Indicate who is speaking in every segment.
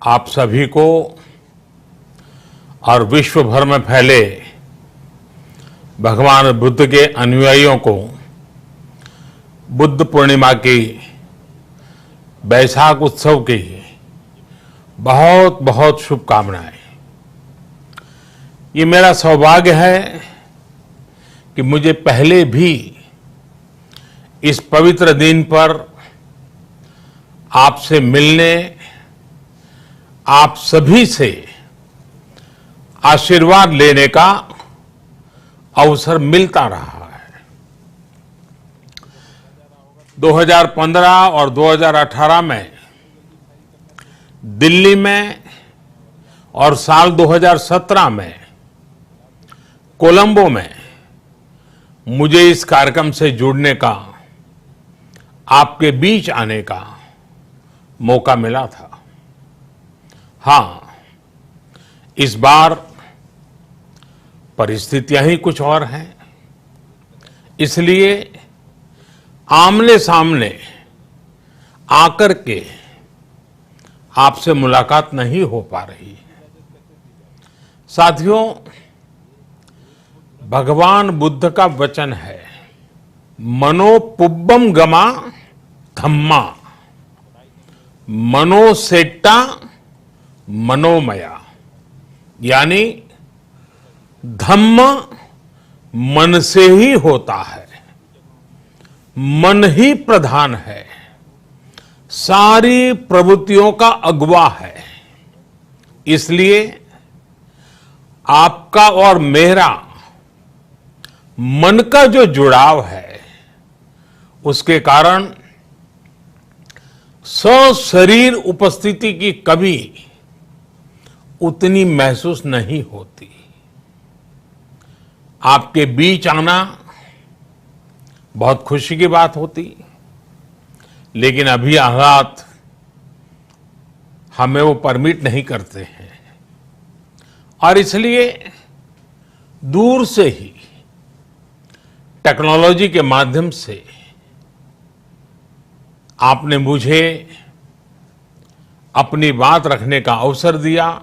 Speaker 1: आप सभी को और विश्व भर में फैले भगवान बुद्ध के अनुयायियों को बुद्ध पूर्णिमा की बैसाख उत्सव की बहुत बहुत शुभकामनाएं। ये मेरा सौभाग्य है कि मुझे पहले भी इस पवित्र दिन पर आपसे मिलने, आप सभी से आशीर्वाद लेने का अवसर मिलता रहा है। 2015 और 2018 में दिल्ली में और साल 2017 में कोलंबो में मुझे इस कार्यक्रम से जुड़ने का, आपके बीच आने का मौका मिला था। हाँ, इस बार परिस्थितियां ही कुछ और हैं, इसलिए आमने सामने आकर के आपसे मुलाकात नहीं हो पा रही है। साथियों, भगवान बुद्ध का वचन है, मनोपुब्बम गमा धम्मा, मनोसेट्टा मनोमया, यानी धम्म मन से ही होता है, मन ही प्रधान है, सारी प्रवृत्तियों का अगुवा है। इसलिए आपका और मेरा मन का जो जुड़ाव है, उसके कारण सशरीर उपस्थिति की कभी उतनी महसूस नहीं होती। आपके बीच आना बहुत खुशी की बात होती, लेकिन अभी हालात हमें वो परमिट नहीं करते हैं और इसलिए दूर से ही टेक्नोलॉजी के माध्यम से आपने मुझे अपनी बात रखने का अवसर दिया।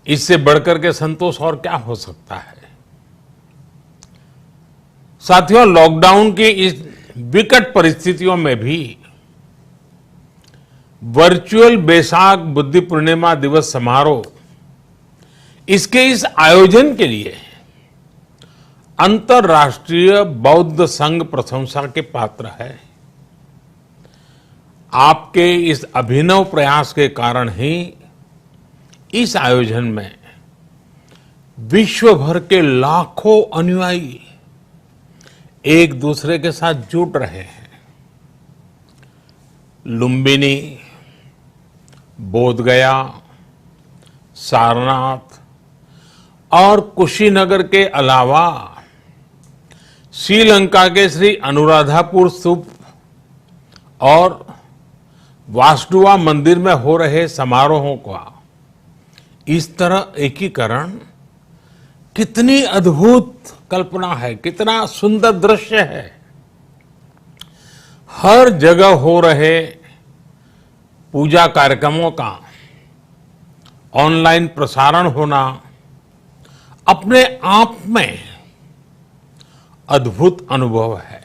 Speaker 1: इससे बढ़कर के संतोष और क्या हो सकता है। साथियों, लॉकडाउन की इस विकट परिस्थितियों में भी वर्चुअल बैसाख बुद्ध पूर्णिमा दिवस समारोह, इसके इस आयोजन के लिए अंतर्राष्ट्रीय बौद्ध संघ प्रशंसा के पात्र है। आपके इस अभिनव प्रयास के कारण ही इस आयोजन में विश्व भर के लाखों अनुयायी एक दूसरे के साथ जुड़ रहे हैं। लुम्बिनी, बोधगया, सारनाथ और कुशीनगर के अलावा श्रीलंका के श्री अनुराधापुर स्तूप और वासुदेवा मंदिर में हो रहे समारोहों का इस तरह एकीकरण कितनी अद्भुत कल्पना है, कितना सुंदर दृश्य है। हर जगह हो रहे पूजा कार्यक्रमों का ऑनलाइन प्रसारण होना अपने आप में अद्भुत अनुभव है।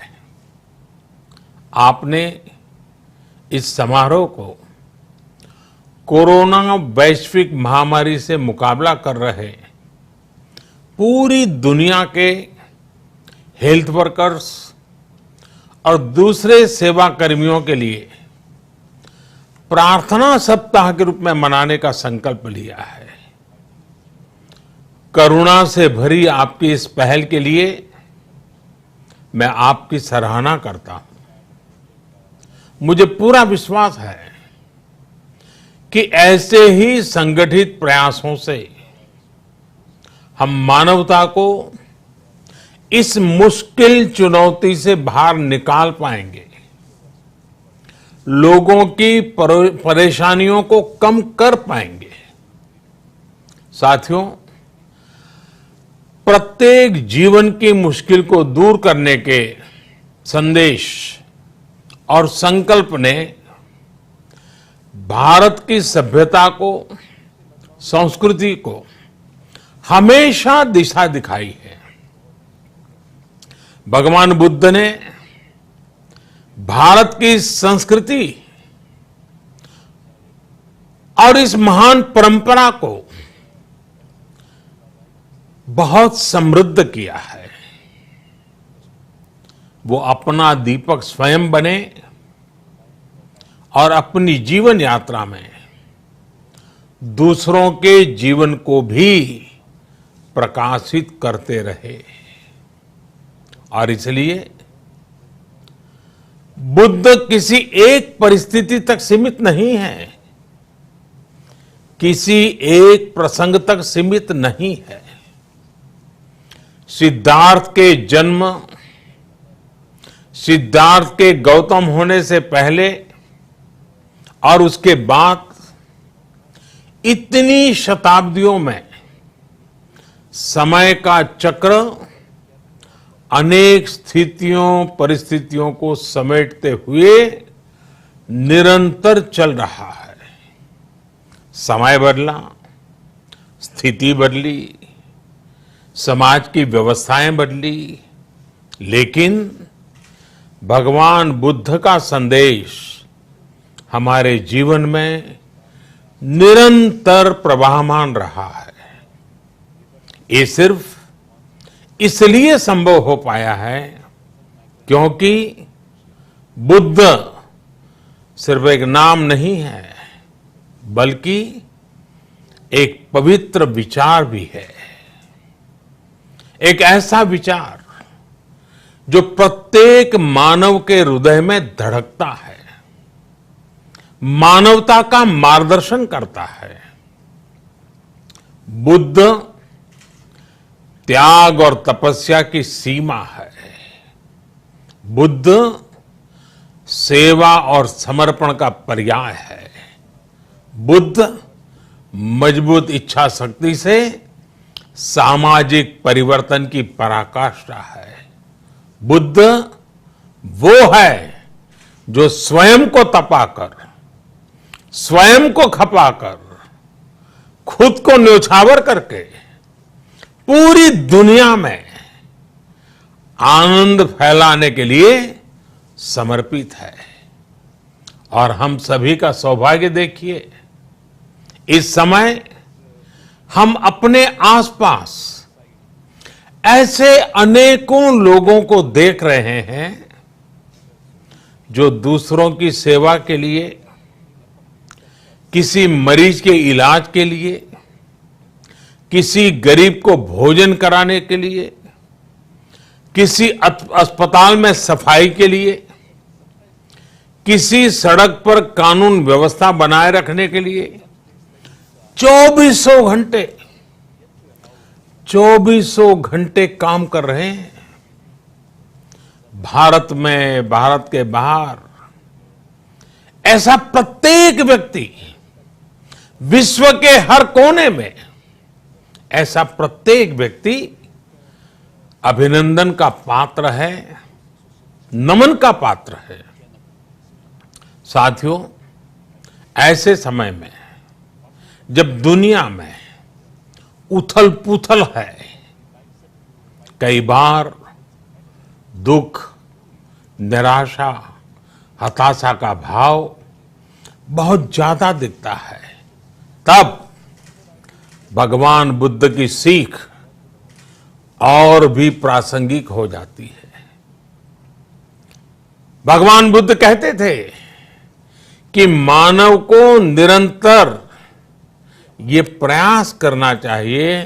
Speaker 1: आपने इस समारोह को कोरोना वैश्विक महामारी से मुकाबला कर रहे पूरी दुनिया के हेल्थ वर्कर्स और दूसरे सेवा कर्मियों के लिए प्रार्थना सप्ताह के रूप में मनाने का संकल्प लिया है। करुणा से भरी आपकी इस पहल के लिए मैं आपकी सराहना करता हूं। मुझे पूरा विश्वास है कि ऐसे ही संगठित प्रयासों से हम मानवता को इस मुश्किल चुनौती से बाहर निकाल पाएंगे, लोगों की परेशानियों को कम कर पाएंगे। साथियों, प्रत्येक जीवन की मुश्किल को दूर करने के संदेश और संकल्प ने भारत की सभ्यता को, संस्कृति को हमेशा दिशा दिखाई है। भगवान बुद्ध ने भारत की संस्कृति और इस महान परंपरा को बहुत समृद्ध किया है। वो अपना दीपक स्वयं बने और अपनी जीवन यात्रा में दूसरों के जीवन को भी प्रकाशित करते रहे। और इसलिए बुद्ध किसी एक परिस्थिति तक सीमित नहीं है, किसी एक प्रसंग तक सीमित नहीं है। सिद्धार्थ के जन्म, सिद्धार्थ के गौतम होने से पहले और उसके बाद इतनी शताब्दियों में समय का चक्र अनेक स्थितियों, परिस्थितियों को समेटते हुए निरंतर चल रहा है। समय बदला, स्थिति बदली, समाज की व्यवस्थाएं बदली, लेकिन भगवान बुद्ध का संदेश हमारे जीवन में निरंतर प्रवाहमान रहा है। ये सिर्फ इसलिए संभव हो पाया है क्योंकि बुद्ध सिर्फ एक नाम नहीं है, बल्कि एक पवित्र विचार भी है। एक ऐसा विचार जो प्रत्येक मानव के हृदय में धड़कता है, मानवता का मार्गदर्शन करता है। बुद्ध त्याग और तपस्या की सीमा है। बुद्ध सेवा और समर्पण का पर्याय है। बुद्ध मजबूत इच्छा शक्ति से सामाजिक परिवर्तन की पराकाष्ठा है। बुद्ध वो है जो स्वयं को तपाकर, स्वयं को खपाकर, खुद को न्योछावर करके पूरी दुनिया में आनंद फैलाने के लिए समर्पित है। और हम सभी का सौभाग्य देखिए, इस समय हम अपने आसपास ऐसे अनेकों लोगों को देख रहे हैं जो दूसरों की सेवा के लिए, किसी मरीज के इलाज के लिए, किसी गरीब को भोजन कराने के लिए, किसी अस्पताल में सफाई के लिए, किसी सड़क पर कानून व्यवस्था बनाए रखने के लिए चौबीसों घंटे काम कर रहे हैं। भारत में, भारत के बाहर ऐसा प्रत्येक व्यक्ति, विश्व के हर कोने में ऐसा प्रत्येक व्यक्ति अभिनंदन का पात्र है, नमन का पात्र है। साथियों, ऐसे समय में जब दुनिया में उथल पुथल है, कई बार दुख, निराशा, हताशा का भाव बहुत ज्यादा दिखता है, तब भगवान बुद्ध की सीख और भी प्रासंगिक हो जाती है। भगवान बुद्ध कहते थे कि मानव को निरंतर ये प्रयास करना चाहिए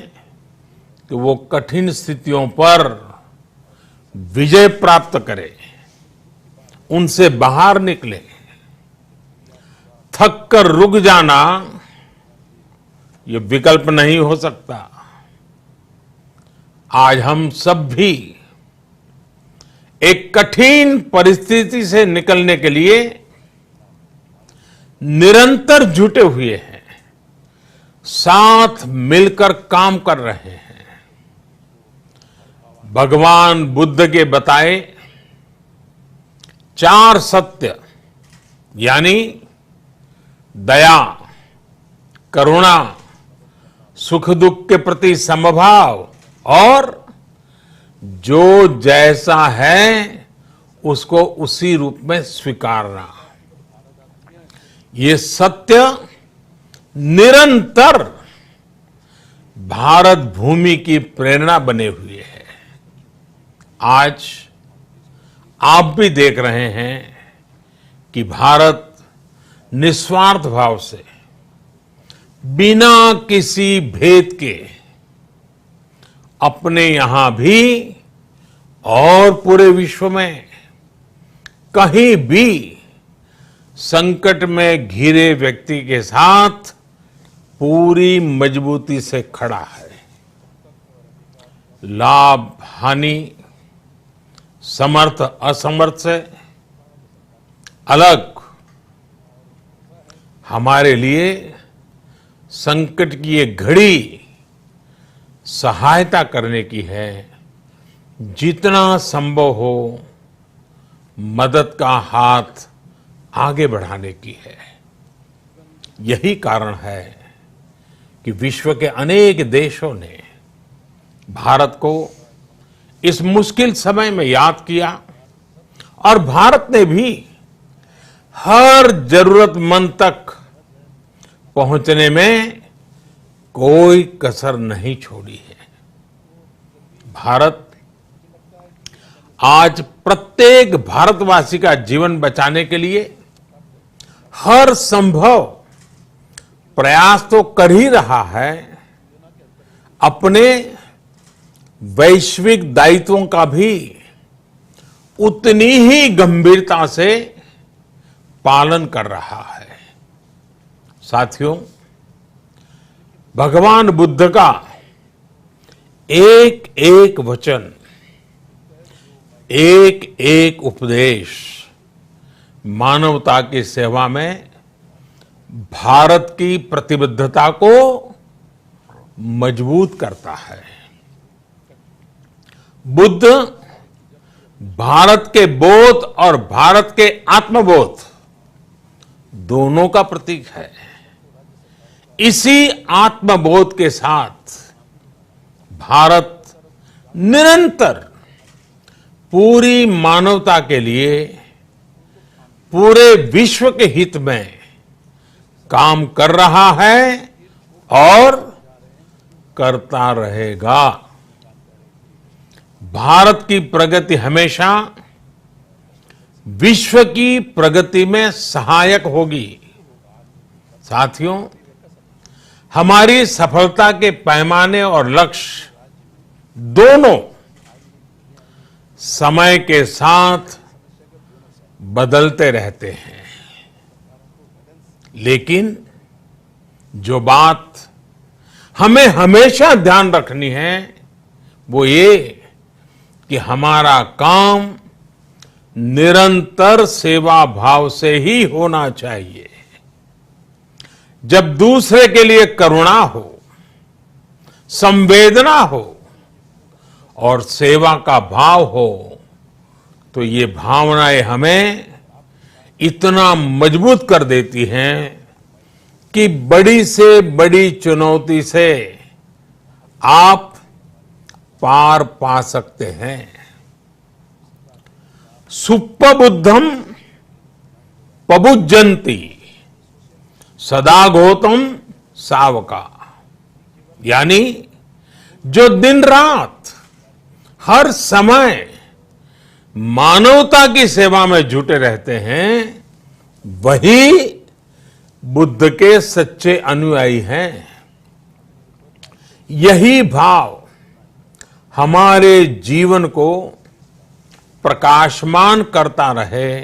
Speaker 1: कि वो कठिन स्थितियों पर विजय प्राप्त करे, उनसे बाहर निकले। थक कर रुक जाना ये विकल्प नहीं हो सकता। आज हम सब भी एक कठिन परिस्थिति से निकलने के लिए निरंतर जुटे हुए हैं, साथ मिलकर काम कर रहे हैं। भगवान बुद्ध के बताए 4 सत्य, यानी दया, करुणा, सुख दुख के प्रति समभाव और जो जैसा है उसको उसी रूप में स्वीकारना, ये सत्य निरंतर भारत भूमि की प्रेरणा बने हुए है। आज आप भी देख रहे हैं कि भारत निस्वार्थ भाव से बिना किसी भेद के अपने यहां भी और पूरे विश्व में कहीं भी संकट में घिरे व्यक्ति के साथ पूरी मजबूती से खड़ा है। लाभ हानि, समर्थ असमर्थ से अलग हमारे लिए संकट की ये घड़ी सहायता करने की है। जितना संभव हो मदद का हाथ आगे बढ़ाने की है। यही कारण है कि विश्व के अनेक देशों ने भारत को इस मुश्किल समय में याद किया और भारत ने भी हर जरूरतमंद तक पहुंचने में कोई कसर नहीं छोड़ी है। भारत आज प्रत्येक भारतवासी का जीवन बचाने के लिए हर संभव प्रयास तो कर ही रहा है, अपने वैश्विक दायित्वों का भी उतनी ही गंभीरता से पालन कर रहा है। साथियों, भगवान बुद्ध का एक एक वचन, एक एक उपदेश मानवता की सेवा में भारत की प्रतिबद्धता को मजबूत करता है। बुद्ध भारत के बोध और भारत के आत्मबोध दोनों का प्रतीक है। इसी आत्मबोध के साथ भारत निरंतर पूरी मानवता के लिए, पूरे विश्व के हित में काम कर रहा है और करता रहेगा। भारत की प्रगति हमेशा विश्व की प्रगति में सहायक होगी। साथियों, हमारी सफलता के पैमाने और लक्ष्य दोनों समय के साथ बदलते रहते हैं, लेकिन जो बात हमें हमेशा ध्यान रखनी है वो ये कि हमारा काम निरंतर सेवा भाव से ही होना चाहिए। जब दूसरे के लिए करुणा हो, संवेदना हो और सेवा का भाव हो, तो ये भावनाएं हमें इतना मजबूत कर देती हैं कि बड़ी से बड़ी चुनौती से आप पार पा सकते हैं। सुप्पबुद्धम पबुज्जन्ति सदा गौतम सावका, यानी जो दिन रात हर समय मानवता की सेवा में जुटे रहते हैं वही बुद्ध के सच्चे अनुयायी हैं। यही भाव हमारे जीवन को प्रकाशमान करता रहे,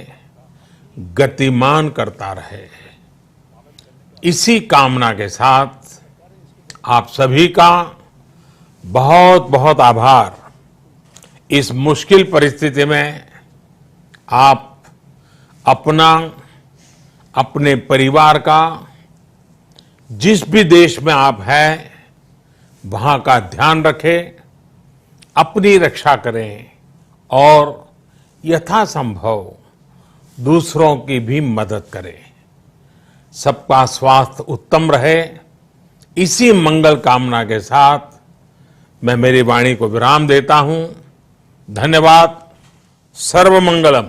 Speaker 1: गतिमान करता रहे। इसी कामना के साथ आप सभी का बहुत बहुत आभार। इस मुश्किल परिस्थिति में आप अपना, अपने परिवार का, जिस भी देश में आप हैं वहां का ध्यान रखें, अपनी रक्षा करें और यथासंभव दूसरों की भी मदद करें। सबका स्वास्थ्य उत्तम रहे, इसी मंगल कामना के साथ मैं मेरी वाणी को विराम देता हूं। धन्यवाद। सर्वमंगलम।